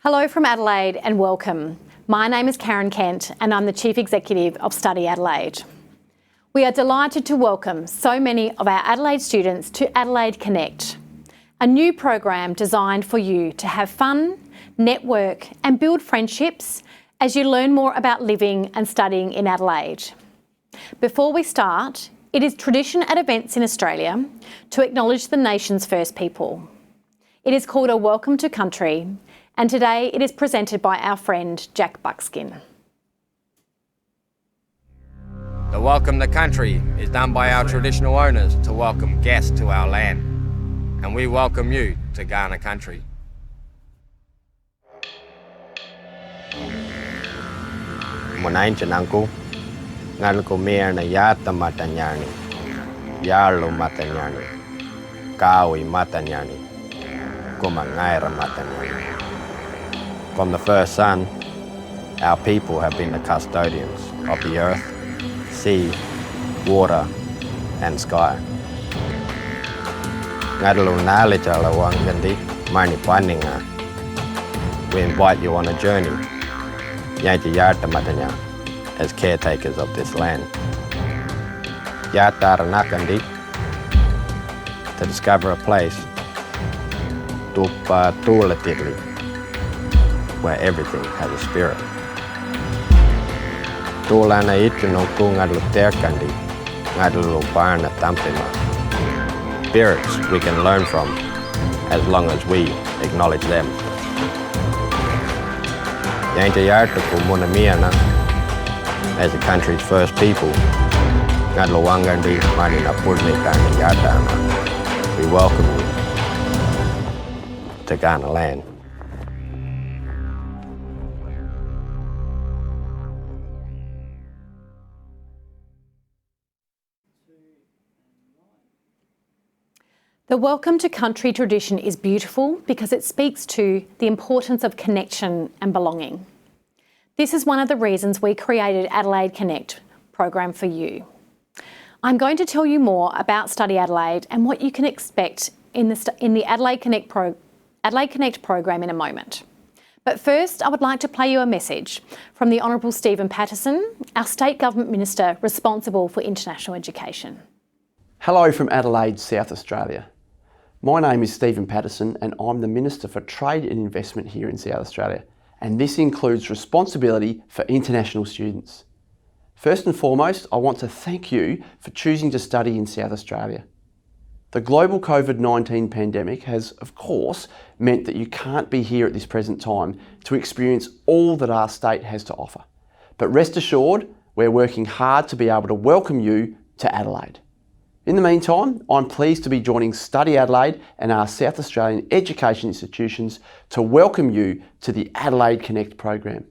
Hello from Adelaide and welcome. My name is Karen Kent and I'm the Chief Executive of StudyAdelaide. We are delighted to welcome so many of our Adelaide students to Adelaide Connect, a new program designed for you to have fun, network and build friendships as you learn more about living and studying in Adelaide. Before we start, it is tradition at events in Australia to acknowledge the nation's first people. It is called a Welcome to Country, and today it is presented by our friend Jack Buckskin. The Welcome to Country is done by our traditional owners to welcome guests to our land, and we welcome you to Ghana Country. Munain Chananku, Nalko Mir na Yata Matanyani, Yarlo Matanyani, Kawi Matanyani, Kumangaira Matanyani. From the first sun, our people have been the custodians of the earth, sea, water, and sky. Ngadalu Nalitala Wangandi, Mani Paninga. We invite you on a journey, Yanti Yarta Matanya, as caretakers of this land. Yatara Nakandi, to discover a place, Tupa Tulatidli, where everything has a spirit. Tulana Itino Kungadlu Terkandi, Ngadlu Barna Tampima. Spirits we can learn from as long as we acknowledge them. Yantayarta Kumunamiana, as the country's first people, Ngadlu Wangandi Marina Pudnika and Yatana. We welcome you to Ghana land. The Welcome to Country tradition is beautiful because it speaks to the importance of connection and belonging. This is one of the reasons we created Adelaide Connect program for you. I'm going to tell you more about StudyAdelaide and what you can expect in the Adelaide Connect program in a moment. But first, I would like to play you a message from the Honourable Stephen Patterson, our State Government Minister responsible for international education. Hello from Adelaide, South Australia. My name is Stephen Patterson and I'm the Minister for Trade and Investment here in South Australia, and this includes responsibility for international students. First and foremost, I want to thank you for choosing to study in South Australia. The global COVID-19 pandemic has, of course, meant that you can't be here at this present time to experience all that our state has to offer. But rest assured, we're working hard to be able to welcome you to Adelaide. In the meantime, I'm pleased to be joining StudyAdelaide and our South Australian education institutions to welcome you to the Adelaide Connect program.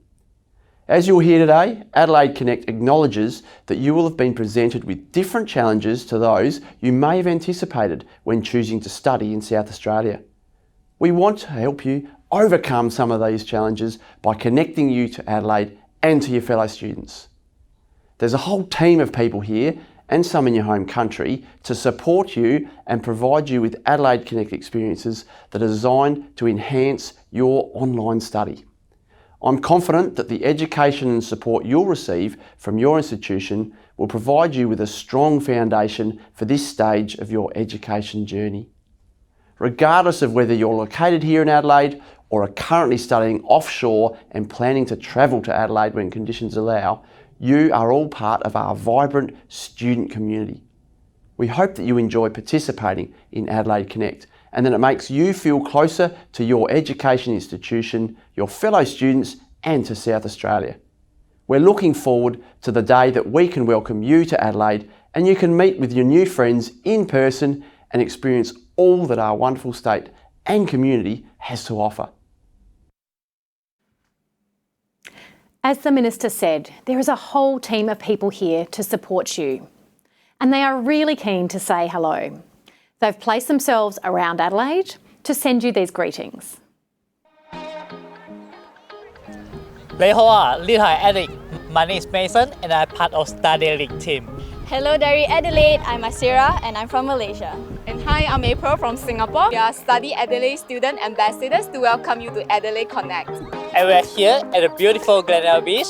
As you'll hear today, Adelaide Connect acknowledges that you will have been presented with different challenges to those you may have anticipated when choosing to study in South Australia. We want to help you overcome some of these challenges by connecting you to Adelaide and to your fellow students. There's a whole team of people here and some in your home country to support you and provide you with Adelaide Connect experiences that are designed to enhance your online study. I'm confident that the education and support you'll receive from your institution will provide you with a strong foundation for this stage of your education journey. Regardless of whether you're located here in Adelaide or are currently studying offshore and planning to travel to Adelaide when conditions allow, you are all part of our vibrant student community. We hope that you enjoy participating in Adelaide Connect and that it makes you feel closer to your education institution, your fellow students and to South Australia. We're looking forward to the day that we can welcome you to Adelaide and you can meet with your new friends in person and experience all that our wonderful state and community has to offer. As the Minister said, there is a whole team of people here to support you, and they are really keen to say hello. They've placed themselves around Adelaide to send you these greetings. 你好啊，呢度係 Eric. My name is Mason and I'm part of StudyAdelaide team. Hello, Dari Adelaide. I'm Asira and I'm from Malaysia. And hi, I'm April from Singapore. We are StudyAdelaide student ambassadors to welcome you to Adelaide Connect. And we're here at the beautiful Glenelg Beach.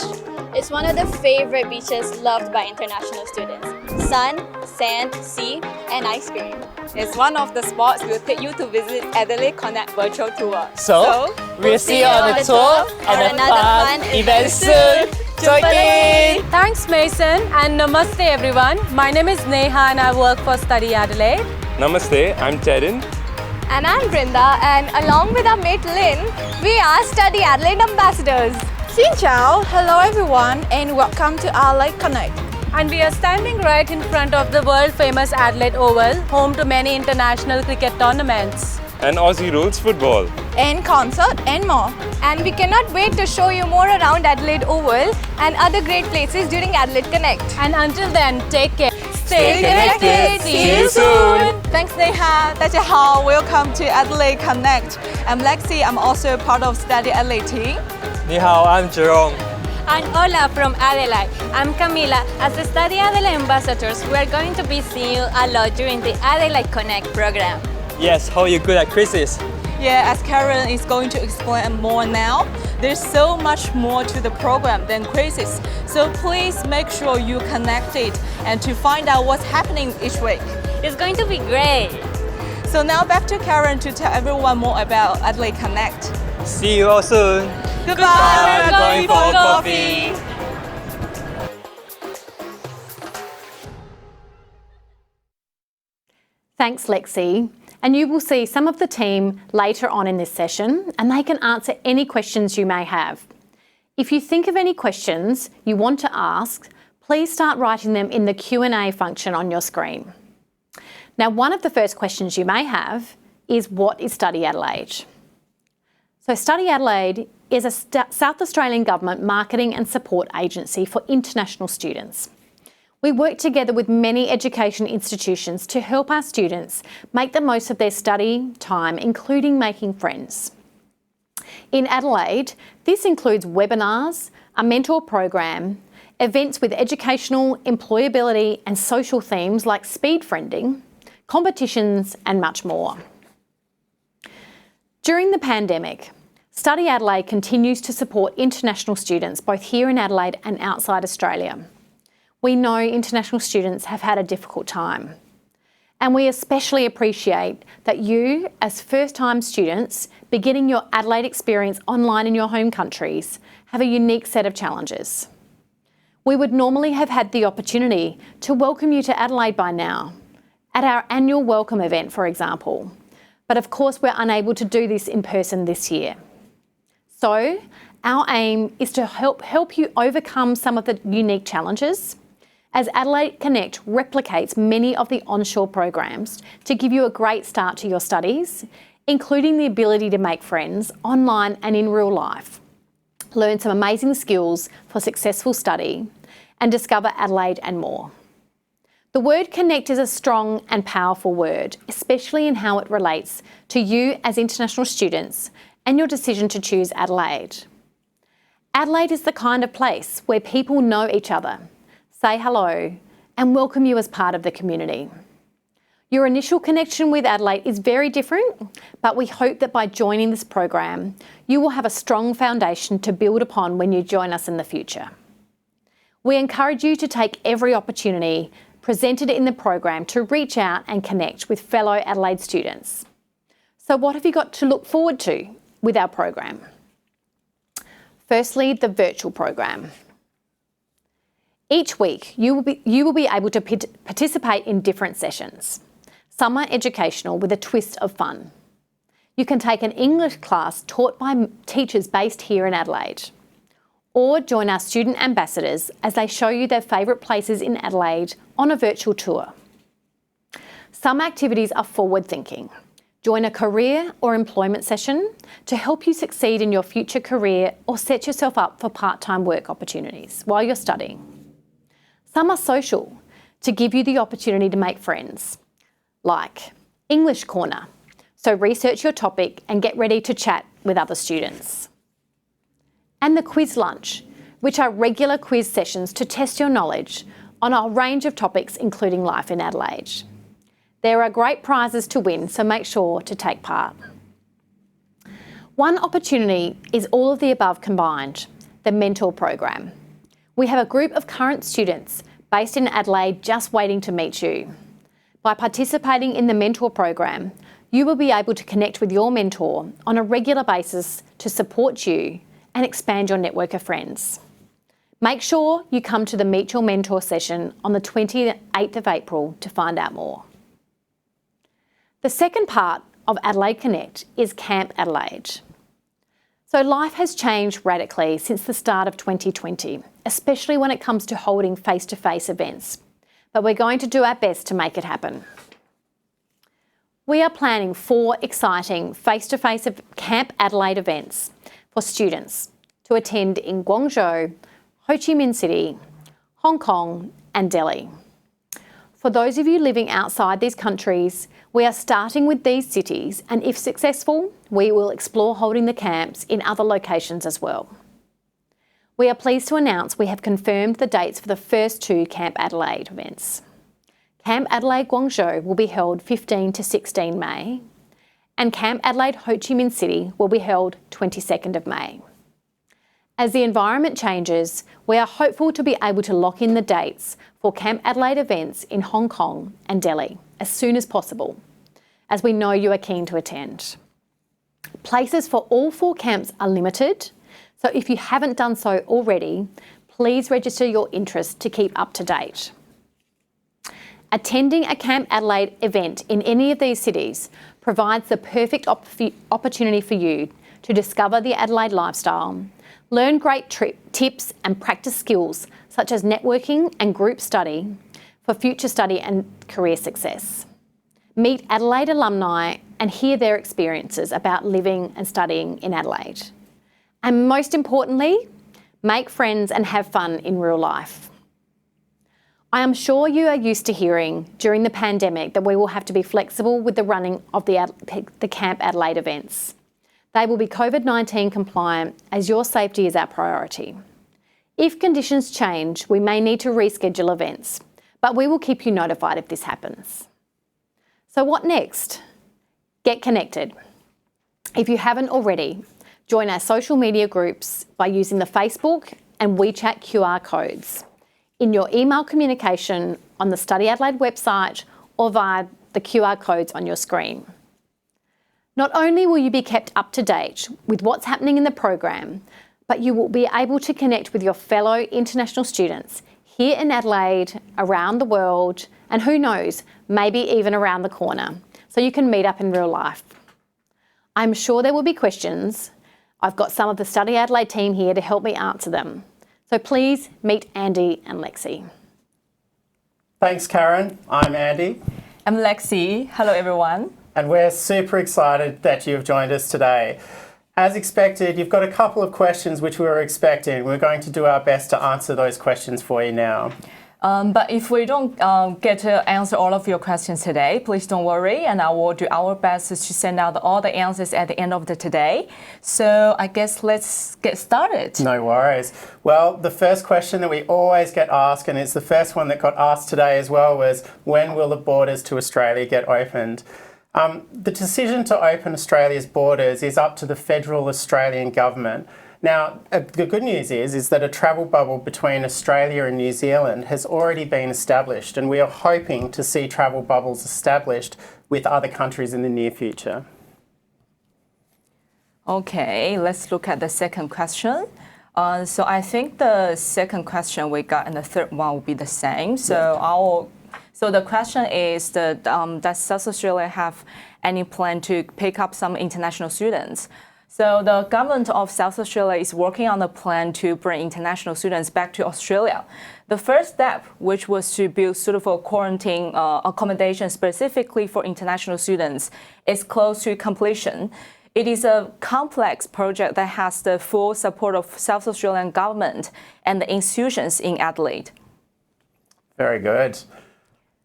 It's one of the favorite beaches loved by international students. Sun, sand, sea, and ice cream. It's one of the spots we'll take you to visit Adelaide Connect virtual tour. So we'll see you on the tour and another fun event soon. Join in! Thanks Mason and namaste everyone. My name is Neha and I work for StudyAdelaide. Namaste, I'm Terran. And I'm Brinda, and along with our mate Lynn, we are StudyAdelaide ambassadors. Xin chào, hello everyone and welcome to Adelaide Connect. And we are standing right in front of the world famous Adelaide Oval, home to many international cricket tournaments. And Aussie rules football. And concert and more. And we cannot wait to show you more around Adelaide Oval and other great places during Adelaide Connect. And until then, take care. Stay connected. See you soon. Thanks Neha. 大家好, welcome to Adelaide Connect. I'm Lexi, I'm also part of StudyAdelaide team. Ni hao, I'm Jerome. And hola from Adelaide. I'm Camila. As the StudyAdelaide ambassadors, we are going to be seeing you a lot during the Adelaide Connect program. Yes, how are you good at quizzes? Yeah, as Karen is going to explain more now, there's so much more to the program than quizzes. So please make sure you connect it and to find out what's happening each week. It's going to be great. So now back to Karen to tell everyone more about Adelaide Connect. See you all soon. Goodbye, we're going for coffee. Thanks, Lexi. And you will see some of the team later on in this session, and they can answer any questions you may have. If you think of any questions you want to ask, please start writing them in the Q&A function on your screen. Now, one of the first questions you may have is, what is StudyAdelaide? So StudyAdelaide is a South Australian government marketing and support agency for international students. We work together with many education institutions to help our students make the most of their study time, including making friends. In Adelaide, this includes webinars, a mentor program, events with educational, employability and social themes like speed friending, competitions and much more. During the pandemic, StudyAdelaide continues to support international students both here in Adelaide and outside Australia. We know international students have had a difficult time, and we especially appreciate that you, as first-time students beginning your Adelaide experience online in your home countries, have a unique set of challenges. We would normally have had the opportunity to welcome you to Adelaide by now, at our annual welcome event, for example, but of course we're unable to do this in person this year. So our aim is to help you overcome some of the unique challenges, as Adelaide Connect replicates many of the onshore programs to give you a great start to your studies, including the ability to make friends online and in real life, learn some amazing skills for successful study, and discover Adelaide and more. The word connect is a strong and powerful word, especially in how it relates to you as international students and your decision to choose Adelaide. Adelaide is the kind of place where people know each other, say hello, and welcome you as part of the community. Your initial connection with Adelaide is very different, but we hope that by joining this program, you will have a strong foundation to build upon when you join us in the future. We encourage you to take every opportunity presented in the program to reach out and connect with fellow Adelaide students. So what have you got to look forward to with our program? Firstly, the virtual program. Each week, you will be able to participate in different sessions. Some are educational with a twist of fun. You can take an English class taught by teachers based here in Adelaide, or join our student ambassadors as they show you their favourite places in Adelaide on a virtual tour. Some activities are forward-thinking. Join a career or employment session to help you succeed in your future career or set yourself up for part-time work opportunities while you're studying. Some are social, to give you the opportunity to make friends, like English Corner, so research your topic and get ready to chat with other students. And the Quiz Lunch, which are regular quiz sessions to test your knowledge on a range of topics including life in Adelaide. There are great prizes to win, so make sure to take part. One opportunity is all of the above combined, the Mentor Program. We have a group of current students based in Adelaide just waiting to meet you. By participating in the Mentor Program, you will be able to connect with your mentor on a regular basis to support you and expand your network of friends. Make sure you come to the Meet Your Mentor session on the 28th of April to find out more. The second part of Adelaide Connect is Camp Adelaide. So life has changed radically since the start of 2020, especially when it comes to holding face-to-face events, but we're going to do our best to make it happen. We are planning 4 exciting face-to-face Camp Adelaide events for students to attend in Guangzhou, Ho Chi Minh City, Hong Kong and Delhi. For those of you living outside these countries, we are starting with these cities, and if successful, we will explore holding the camps in other locations as well. We are pleased to announce we have confirmed the dates for the first 2 Camp Adelaide events. Camp Adelaide Guangzhou will be held 15 to 16 May, and Camp Adelaide Ho Chi Minh City will be held 22nd of May. As the environment changes, we are hopeful to be able to lock in the dates for Camp Adelaide events in Hong Kong and Delhi as soon as possible, as we know you are keen to attend. Places for all 4 camps are limited, so if you haven't done so already, please register your interest to keep up to date. Attending a Camp Adelaide event in any of these cities provides the perfect opportunity for you to discover the Adelaide lifestyle, learn great tips and practice skills such as networking and group study for future study and career success. Meet Adelaide alumni and hear their experiences about living and studying in Adelaide. And most importantly, make friends and have fun in real life. I am sure you are used to hearing during the pandemic that we will have to be flexible with the running of the Camp Adelaide events. They will be COVID-19 compliant as your safety is our priority. If conditions change, we may need to reschedule events, but we will keep you notified if this happens. So what next? Get connected. If you haven't already, join our social media groups by using the Facebook and WeChat QR codes in your email communication on the Study Adelaide website or via the QR codes on your screen. Not only will you be kept up to date with what's happening in the program, but you will be able to connect with your fellow international students here in Adelaide, around the world, and who knows, maybe even around the corner, so you can meet up in real life. I'm sure there will be questions. I've got some of the Study Adelaide team here to help me answer them. So please meet Andy and Lexi. Thanks, Karen. I'm Andy. I'm Lexi. Hello, everyone. And we're super excited that you've joined us today. As expected, you've got a couple of questions which we were expecting. We're going to do our best to answer those questions for you now. But if we don't get to answer all of your questions today, please don't worry, and I will do our best to send out all the answers at the end of the today. So I guess let's get started. No worries. Well, the first question that we always get asked, and it's the first one that got asked today as well, was when will the borders to Australia get opened? The decision to open Australia's borders is up to the federal Australian government. Now, the good news is that a travel bubble between Australia and New Zealand has already been established, and we are hoping to see travel bubbles established with other countries in the near future. Okay, let's look at the second question. So I think the second question we got and the third one will be the same. So the question is does South Australia have any plan to pick up some international students? So the government of South Australia is working on a plan to bring international students back to Australia. The first step, which was to build suitable quarantine accommodation specifically for international students, is close to completion. It is a complex project that has the full support of South Australian government and the institutions in Adelaide. Very good.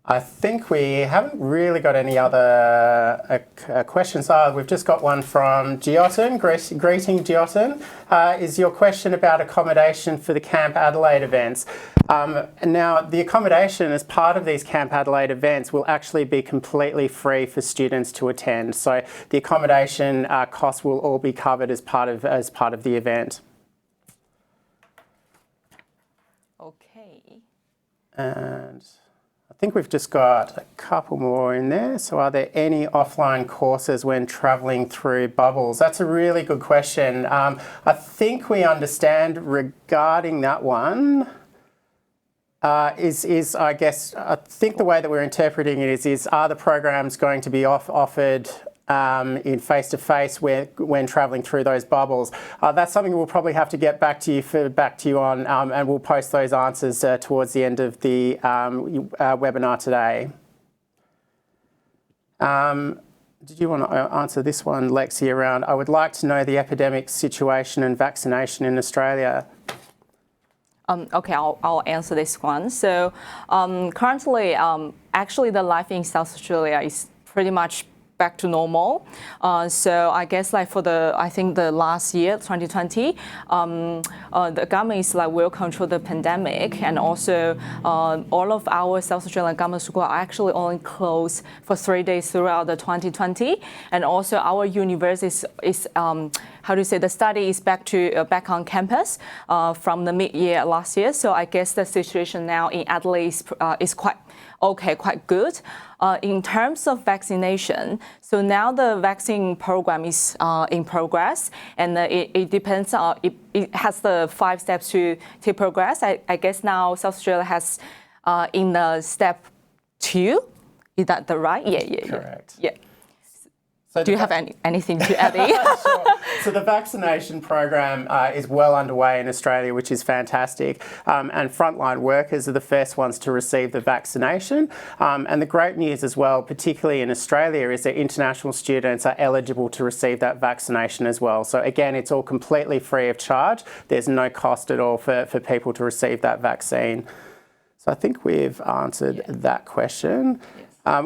I think we haven't really got any other questions. We've just got one from Giotton. Greeting, Giotton. Is your question about accommodation for the Camp Adelaide events? Now, the accommodation as part of these Camp Adelaide events will actually be completely free for students to attend. So the accommodation costs will all be covered as part of the event. Okay. And I think we've just got a couple more in there. So are there any offline courses when travelling through bubbles? That's a really good question. I think we understand regarding that one I think the way that we're interpreting it is are the programs going to be offered in face-to-face when travelling through those bubbles? That's something we'll probably have to get back to you on, and we'll post those answers towards the end of the webinar today. Did you want to answer this one, Lexi, around I would like to know the epidemic situation and vaccination in Australia? Okay, I'll answer this one. So currently, actually the life in South Australia is pretty much back to normal. So I guess like for the last year, 2020, the government is like will control the pandemic, and also all of our South Australian government schools are actually only closed for 3 days throughout the 2020, and also our university is the study is back on campus from the mid-year last year. So I guess the situation now in Adelaide is quite good. In terms of vaccination, so now the vaccine program is in progress, and it depends on, it has the 5 steps to progress. I guess now South Australia has in the step 2, is that the right? Yeah. Correct. Yeah. So do you have anything to add in? Sure. So the vaccination program is well underway in Australia, which is fantastic. And frontline workers are the first ones to receive the vaccination. And the great news as well, particularly in Australia, is that international students are eligible to receive that vaccination as well. So again, it's all completely free of charge. There's no cost at all for people to receive that vaccine. So I think we've answered that question.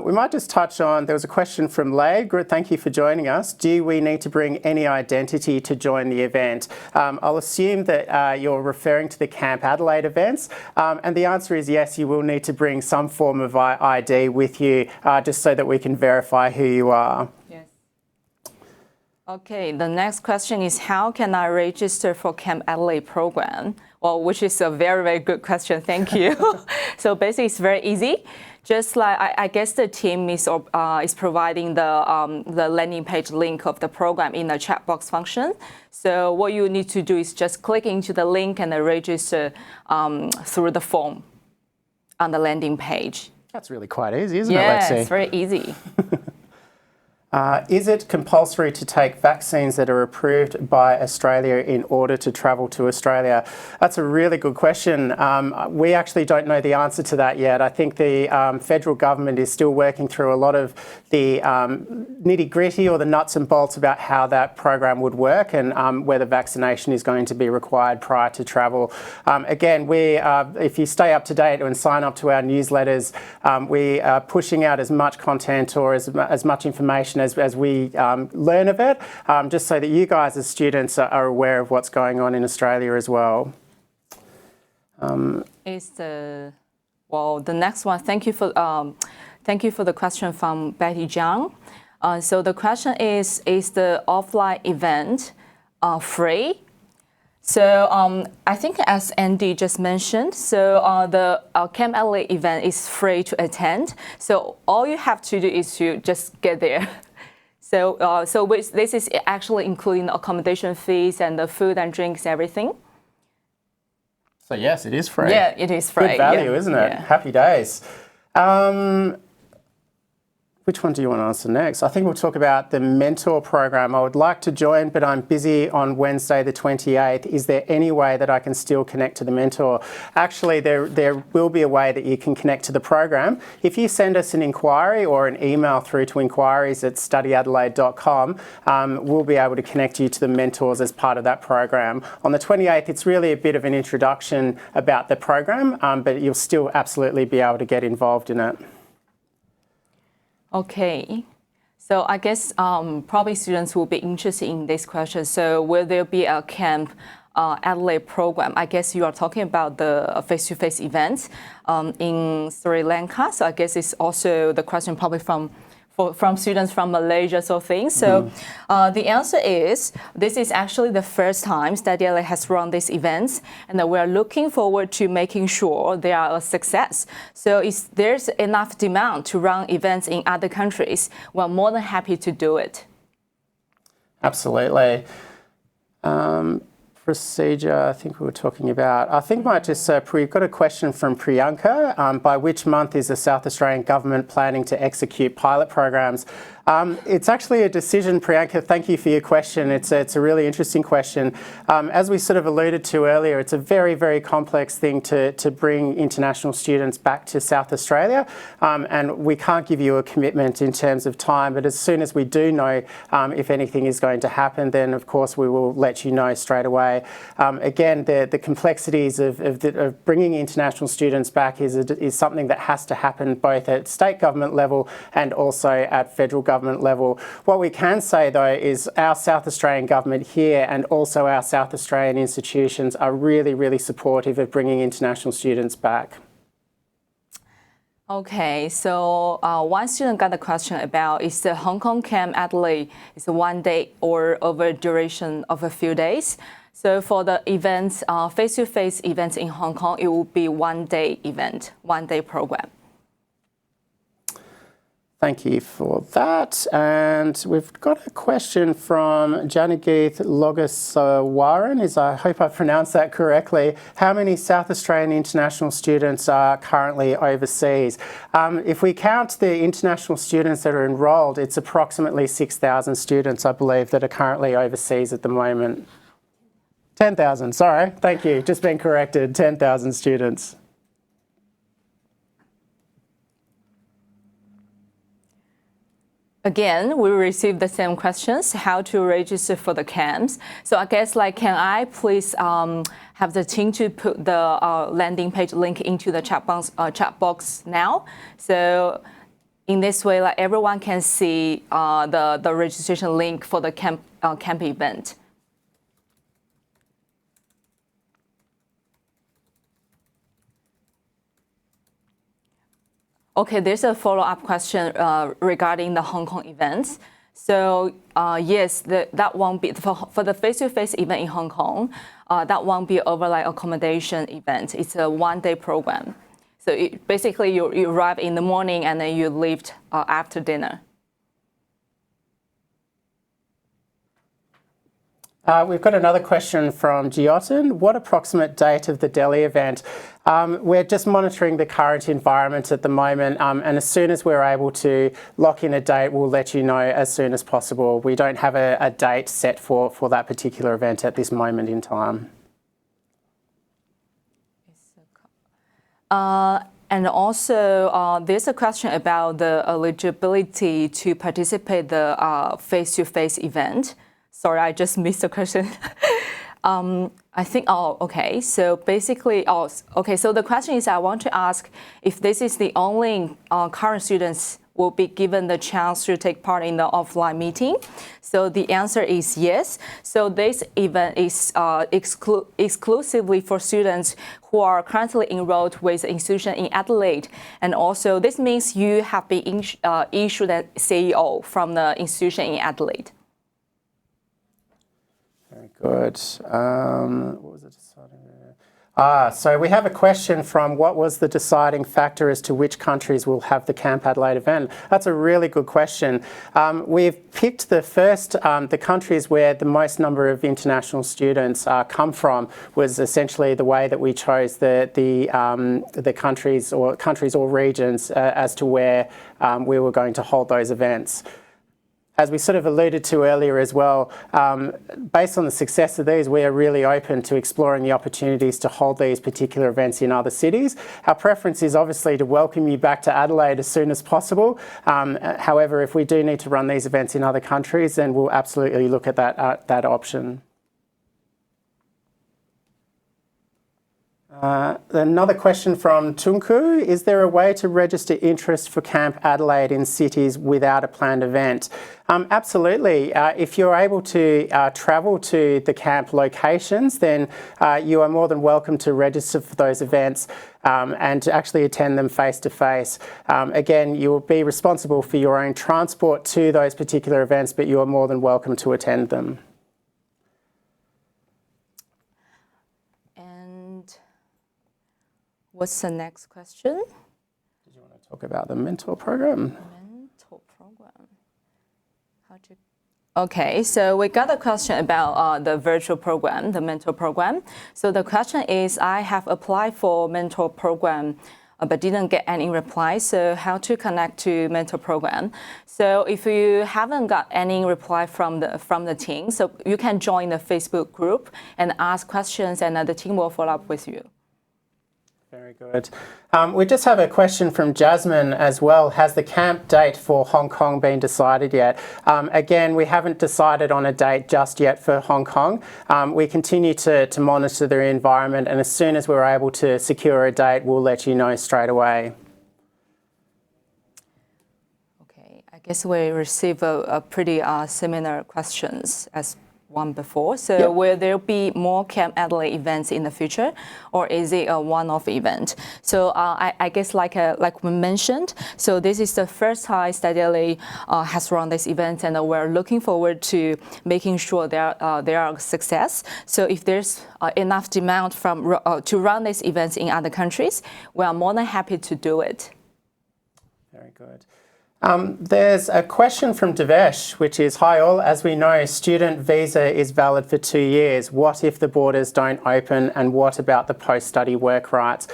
We might just touch on, there was a question from Lade. Thank you for joining us. Do we need to bring any identity to join the event? I'll assume that you're referring to the Camp Adelaide events. And the answer is yes, you will need to bring some form of ID with you just so that we can verify who you are. Yes. Okay, the next question is how can I register for Camp Adelaide program? Well, which is a very, very good question. Thank you. So basically, it's very easy. Just like I guess the team is providing the landing page link of the program in the chat box function. So what you need to do is just click into the link and register through the form on the landing page. That's really quite easy, isn't it, Lexi? Yeah, it's very easy. Is it compulsory to take vaccines that are approved by Australia in order to travel to Australia? That's a really good question. We actually don't know the answer to that yet. I think the federal government is still working through a lot of the nitty-gritty or the nuts and bolts about how that program would work and whether vaccination is going to be required prior to travel. Again, if you stay up to date and sign up to our newsletters, we are pushing out as much content or as much information as we learn of it, just so that you guys as students are aware of what's going on in Australia as well. The next one. Thank you for the question from Betty Zhang. So the question is the offline event free? So I think as Andy just mentioned, so the Camp Adelaide event is free to attend. So all you have to do is to just get there. So this is actually including the accommodation fees and the food and drinks, everything. So yes, it is free. Yeah, it is free. Good value, isn't it? Yeah. Happy days. Which one do you want to answer next? I think we'll talk about the mentor program. I would like to join, but I'm busy on Wednesday the 28th. Is there any way that I can still connect to the mentor? Actually, there will be a way that you can connect to the program. If you send us an inquiry or an email through to inquiries@studyadelaide.com, we'll be able to connect you to the mentors as part of that program. On the 28th, it's really a bit of an introduction about the program, but you'll still absolutely be able to get involved in it. Okay. So I guess probably students will be interested in this question. So will there be a Camp Adelaide program? I guess you are talking about the face-to-face events in Sri Lanka. So I guess it's also the question probably from students from Malaysia, so things. So the answer is, this is actually the first time StudyAdelaide has run these events, and we're looking forward to making sure they are a success. So if there's enough demand to run events in other countries, we're more than happy to do it. Absolutely. Procedure, I think we were talking about. I think might just, we've got a question from Priyanka. By which month is the South Australian government planning to execute pilot programs? It's actually a decision, Priyanka. Thank you for your question. It's a really interesting question. As we sort of alluded to earlier, it's a very, very complex thing to bring international students back to South Australia. And we can't give you a commitment in terms of time, but as soon as we do know if anything is going to happen, then of course we will let you know straight away. Again, the complexities of bringing international students back is something that has to happen both at state government level and also at federal government level. What we can say though is our South Australian government here and also our South Australian institutions are really, really supportive of bringing international students back. Okay, so one student got a question about, is the Hong Kong Camp Adelaide is 1 day or over duration of a few days? So for the events, face-to-face events in Hong Kong, it will be 1 day event, 1 day program. Thank you for that. And we've got a question from Janageeth Logaswaran. I hope I pronounced that correctly. How many South Australian international students are currently overseas? If we count the international students that are enrolled, it's approximately 6,000 students, I believe, that are currently overseas at the moment. 10,000, sorry. Thank you. Just been corrected. 10,000 students. Again, we received the same questions, how to register for the camps. So I guess, can I please have the team to put the landing page link into the chat box now? So in this way, everyone can see the registration link for the camp event. Okay, there's a follow-up question regarding the Hong Kong events. So yes, that won't be, for the face-to-face event in Hong Kong, that won't be overnight accommodation event. It's a 1 day program. So basically you arrive in the morning and then you leave after dinner. We've got another question from Giotin. What approximate date of the Delhi event? We're just monitoring the current environment at the moment, and as soon as we're able to lock in a date, we'll let you know as soon as possible. We don't have a date set for that particular event at this moment in time. And also, there's a question about the eligibility to participate the face-to-face event. Sorry, I just missed the question. I think, okay. So basically, okay. So the question is, I want to ask if this is the only current students will be given the chance to take part in the offline meeting. So the answer is yes. So this event is exclusively for students who are currently enrolled with an institution in Adelaide. And also, this means you have been issued a CEO from the institution in Adelaide. Very good. What was it deciding there? So we have a question from what was the deciding factor as to which countries will have the Camp Adelaide event? That's a really good question. We've picked the first, the countries where the most number of international students come from was essentially the way that we chose the countries or regions as to where we were going to hold those events. As we sort of alluded to earlier as well, based on the success of these, we are really open to exploring the opportunities to hold these particular events in other cities. Our preference is obviously to welcome you back to Adelaide as soon as possible. However, if we do need to run these events in other countries, then we'll absolutely look at that option. Another question from Tunku. Is there a way to register interest for Camp Adelaide in cities without a planned event? Absolutely. If you're able to travel to the camp locations, then you are more than welcome to register for those events and to actually attend them face to face. Again, you will be responsible for your own transport to those particular events, but you are more than welcome to attend them. What's the next question? Did you want to talk about the mentor program? Mentor program. Okay, so we got a question about the virtual program, the mentor program. So the question is, I have applied for mentor program but didn't get any reply. So how to connect to mentor program? So if you haven't got any reply from the team, so you can join the Facebook group and ask questions, and the team will follow up with you. Very good. We just have a question from Jasmine as well. Has the camp date for Hong Kong been decided yet? Again, we haven't decided on a date just yet for Hong Kong. We continue to monitor the environment, and as soon as we're able to secure a date, we'll let you know straight away. Okay, I guess we receive a pretty similar questions as one before. So yep. Will there be more Camp Adelaide events in the future, or is it a one-off event? So I guess like we mentioned, so this is the first time StudyAdelaide has run this event, and we're looking forward to making sure they are a success. So if there's enough demand to run these events in other countries, we are more than happy to do it. Very good. There's a question from Devesh, which is, hi all, as we know, student visa is valid for 2 years. What if the borders don't open, and what about the post-study work rights?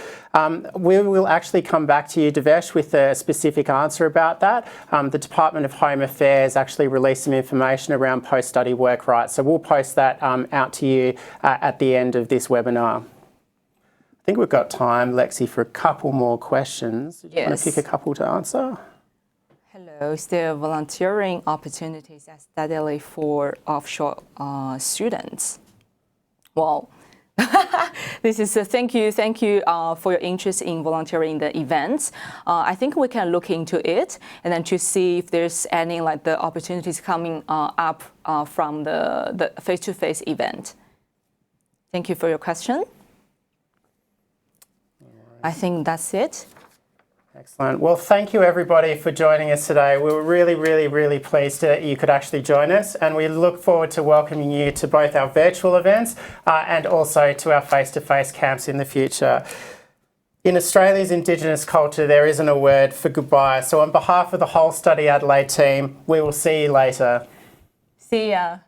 We will actually come back to you, Devesh, with a specific answer about that. The Department of Home Affairs actually released some information around post-study work rights, so we'll post that out to you at the end of this webinar. I think we've got time, Lexi, for a couple more questions. Do you want to pick a couple to answer? Hello, is there volunteering opportunities at StudyAdelaide for offshore students? Well, this is a thank you for your interest in volunteering in the events. I think we can look into it and then to see if there's any like the opportunities coming up from the face-to-face event. Thank you for your question. I think that's it. Excellent. Well, thank you everybody for joining us today. We were really pleased that you could actually join us, and we look forward to welcoming you to both our virtual events and also to our face-to-face camps in the future. In Australia's Indigenous culture, there isn't a word for goodbye. So on behalf of the whole StudyAdelaide team, we will see you later. See ya.